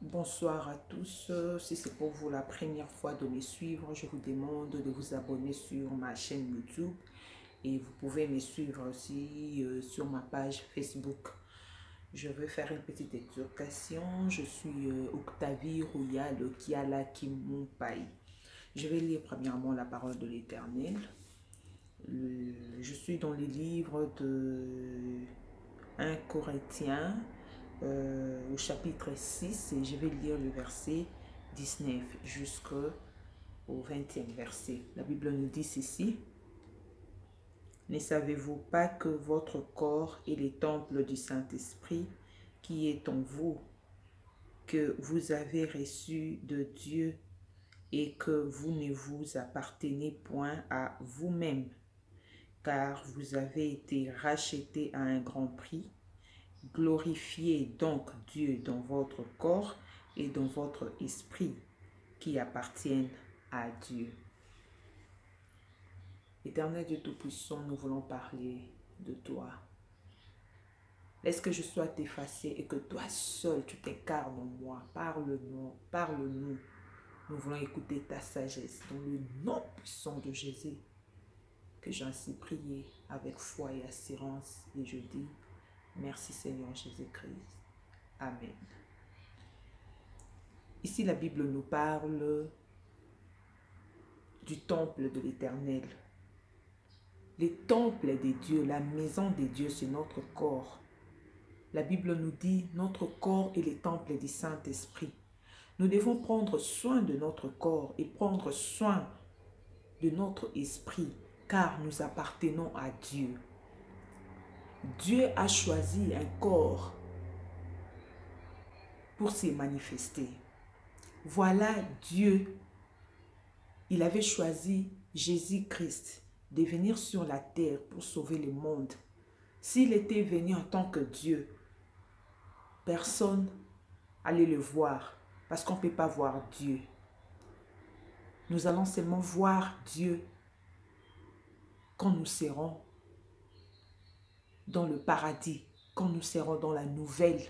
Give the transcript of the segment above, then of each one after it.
Bonsoir à tous. Si c'est pour vous la première fois de me suivre, je vous demande de vous abonner sur ma chaîne YouTube et vous pouvez me suivre aussi sur ma page Facebook. Je vais faire une petite exhortation. Je suis Octavie Royal Kiala Kimumpai. Je vais lire premièrement la parole de l'Éternel. Je suis dans les livres de 1 Corinthiens au chapitre 6 et je vais lire le verset 19 jusqu'au 20e verset. La Bible nous dit ceci: Ne savez-vous pas que votre corps est le temple du Saint-Esprit qui est en vous, que vous avez reçu de Dieu et que vous ne vous appartenez point à vous-même, car vous avez été rachetés à un grand prix. Glorifiez donc Dieu dans votre corps et dans votre esprit qui appartiennent à Dieu. Éternel Dieu Tout-Puissant, nous voulons parler de toi. Laisse que je sois effacé et que toi seul tu t'incarnes en moi. Parle-nous, parle-nous. Nous voulons écouter ta sagesse dans le nom puissant de Jésus, que j'ai ainsi prié avec foi et assurance, et je dis merci Seigneur Jésus-Christ. Amen. Ici, la Bible nous parle du temple de l'Éternel. Le temple des dieux, la maison des dieux, c'est notre corps. La Bible nous dit, notre corps est le temple du Saint-Esprit. Nous devons prendre soin de notre corps et prendre soin de notre esprit, car nous appartenons à Dieu. Dieu a choisi un corps pour s'y manifester. Voilà Dieu, il avait choisi Jésus-Christ de venir sur la terre pour sauver le monde. S'il était venu en tant que Dieu, personne allait le voir parce qu'on ne peut pas voir Dieu. Nous allons seulement voir Dieu quand nous serons dans le paradis, quand nous serons dans la nouvelle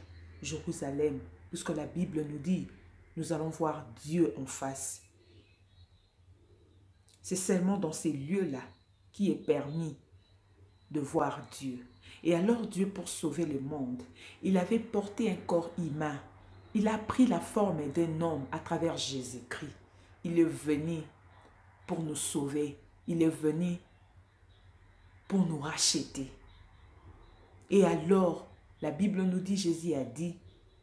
Jérusalem, puisque la Bible nous dit, nous allons voir Dieu en face. C'est seulement dans ces lieux-là qui est permis de voir Dieu. Et alors Dieu, pour sauver le monde, il avait porté un corps humain. Il a pris la forme d'un homme à travers Jésus-Christ. Il est venu pour nous sauver. Il est venu pour nous racheter. Et alors, la Bible nous dit, Jésus a dit,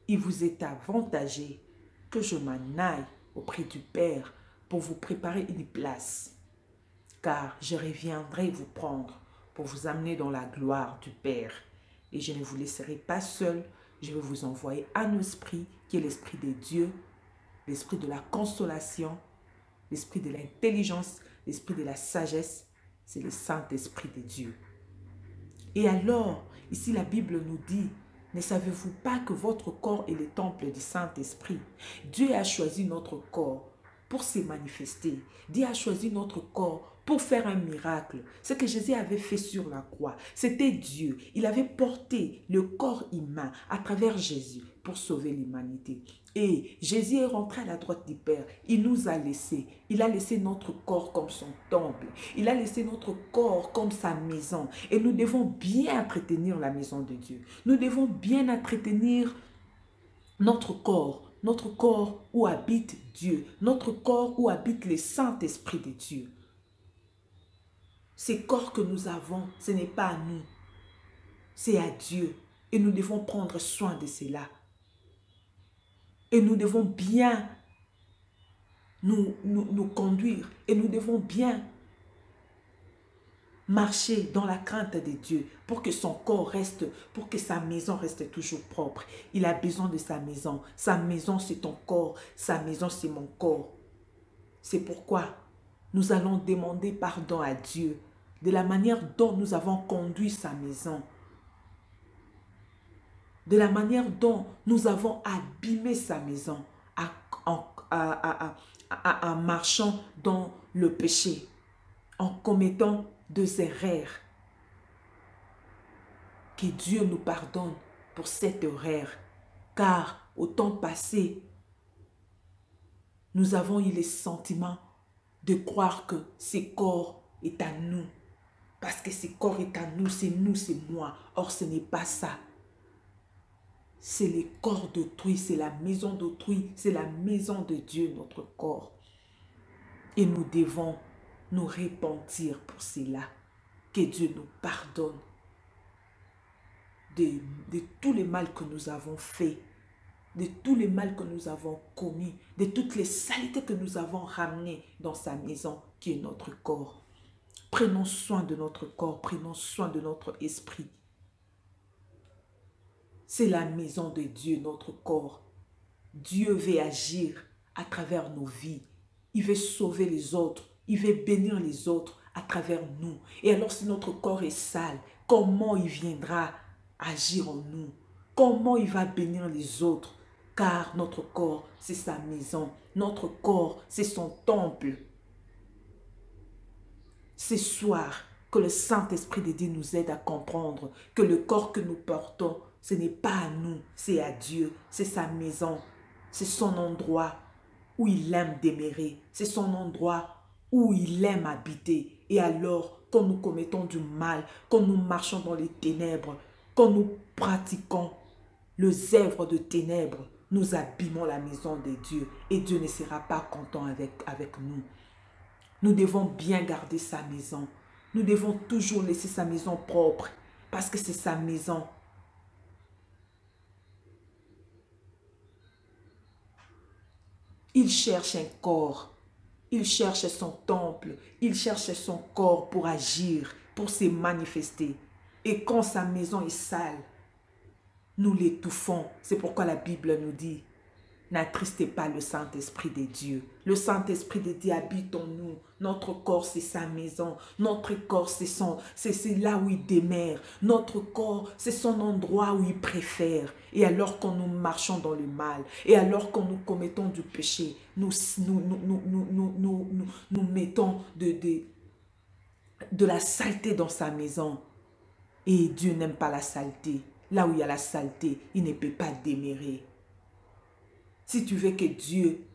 il vous est avantagé que je m'en aille auprès du Père pour vous préparer une place. Car je reviendrai vous prendre pour vous amener dans la gloire du Père. Et je ne vous laisserai pas seul, je vais vous envoyer un esprit qui est l'esprit de Dieu, l'esprit de la consolation, l'esprit de l'intelligence, l'esprit de la sagesse, c'est le Saint-Esprit de Dieu. Et alors, ici la Bible nous dit, ne savez-vous pas que votre corps est le temple du Saint-Esprit? Dieu a choisi notre corps pour se manifester. Dieu a choisi notre corps pour faire un miracle. Ce que Jésus avait fait sur la croix, c'était Dieu. Il avait porté le corps humain à travers Jésus pour sauver l'humanité. Et Jésus est rentré à la droite du Père. Il nous a laissé. Il a laissé notre corps comme son temple. Il a laissé notre corps comme sa maison. Et nous devons bien entretenir la maison de Dieu. Nous devons bien entretenir notre corps où habite Dieu, notre corps où habite le Saint-Esprit de Dieu. Ces corps que nous avons, ce n'est pas à nous, c'est à Dieu. Et nous devons prendre soin de cela. Et nous devons bien nous conduire. Et nous devons bien marcher dans la crainte de Dieu pour que son corps reste, pour que sa maison reste toujours propre. Il a besoin de sa maison. Sa maison, c'est ton corps. Sa maison, c'est mon corps. C'est pourquoi nous allons demander pardon à Dieu de la manière dont nous avons conduit sa maison, de la manière dont nous avons abîmé sa maison en marchant dans le péché, en commettant des erreurs. Que Dieu nous pardonne pour cette erreur, car au temps passé, Nous avons eu les sentiments de croire que ce corps est à nous. Parce que ce corps est à nous, c'est moi. Or, ce n'est pas ça. C'est le corps d'autrui, c'est la maison d'autrui, c'est la maison de Dieu, notre corps. Et nous devons nous repentir pour cela. Que Dieu nous pardonne de tout le mal que nous avons fait, de tout le mal que nous avons commis, de toutes les saletés que nous avons ramenées dans sa maison qui est notre corps. Prenons soin de notre corps, prenons soin de notre esprit. C'est la maison de Dieu, notre corps. Dieu veut agir à travers nos vies. Il veut sauver les autres. Il veut bénir les autres à travers nous. Et alors si notre corps est sale, comment il viendra agir en nous? Comment il va bénir les autres? Car notre corps, c'est sa maison. Notre corps, c'est son temple. Ce soir, que le Saint-Esprit de Dieu nous aide à comprendre que le corps que nous portons, ce n'est pas à nous, c'est à Dieu, c'est sa maison, c'est son endroit où il aime demeurer, c'est son endroit où il aime habiter. Et alors, quand nous commettons du mal, quand nous marchons dans les ténèbres, quand nous pratiquons les œuvres de ténèbres, nous abîmons la maison de Dieu et Dieu ne sera pas content avec nous. Nous devons bien garder sa maison. Nous devons toujours laisser sa maison propre parce que c'est sa maison. Il cherche un corps. Il cherche son temple. Il cherche son corps pour agir, pour se manifester. Et quand sa maison est sale, nous l'étouffons. C'est pourquoi la Bible nous dit: n'attristez pas le Saint-Esprit de Dieu. Le Saint-Esprit de Dieu habite en nous. Notre corps, c'est sa maison. Notre corps, c'est là où il demeure. Notre corps, c'est son endroit où il préfère. Et alors quand nous marchons dans le mal, et alors quand nous commettons du péché, nous mettons de la saleté dans sa maison. Et Dieu n'aime pas la saleté. Là où il y a la saleté, il ne peut pas demeurer. Si tu veux que Dieu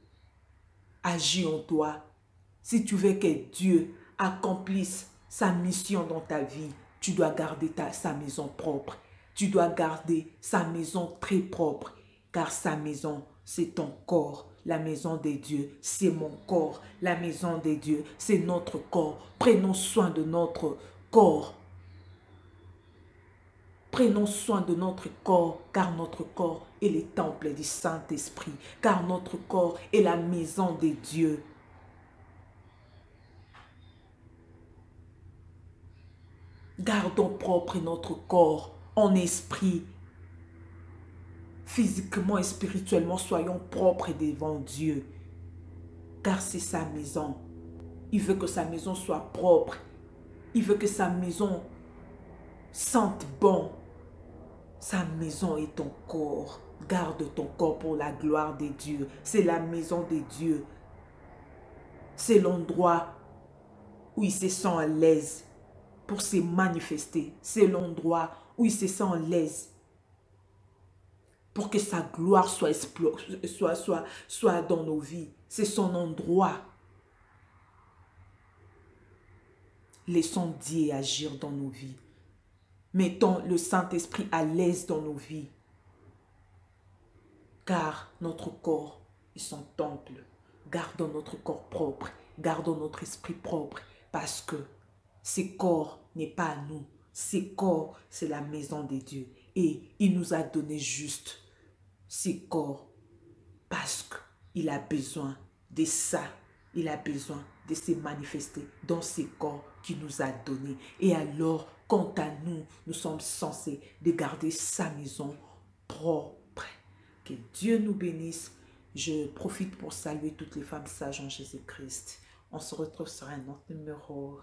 agisse en toi, si tu veux que Dieu accomplisse sa mission dans ta vie, tu dois garder sa maison propre. Tu dois garder sa maison très propre, car sa maison, c'est ton corps. La maison de Dieu, c'est mon corps. La maison de Dieu, c'est notre corps. Prenons soin de notre corps. Prenons soin de notre corps, car notre corps est le temple du Saint-Esprit, car notre corps est la maison de Dieu. Gardons propre notre corps en esprit. Physiquement et spirituellement, soyons propres devant Dieu, car c'est sa maison. Il veut que sa maison soit propre. Il veut que sa maison sente bon. Sa maison est ton corps. Garde ton corps pour la gloire de Dieu. C'est la maison de Dieu. C'est l'endroit où il se sent à l'aise pour se manifester. C'est l'endroit où il se sent à l'aise pour que sa gloire soit dans nos vies. C'est son endroit. Laissons Dieu agir dans nos vies. Mettons le Saint-Esprit à l'aise dans nos vies. Car notre corps est son temple. Gardons notre corps propre. Gardons notre esprit propre. Parce que ce corps n'est pas à nous. Ce corps, c'est la maison de Dieu. Et il nous a donné juste ce corps. Parce qu'il a besoin de ça. Il a besoin de se manifester dans ce corps qu'il nous a donné. Et alors, quant à nous, nous sommes censés de garder sa maison propre. Que Dieu nous bénisse. Je profite pour saluer toutes les femmes sages en Jésus-Christ. On se retrouve sur un autre numéro.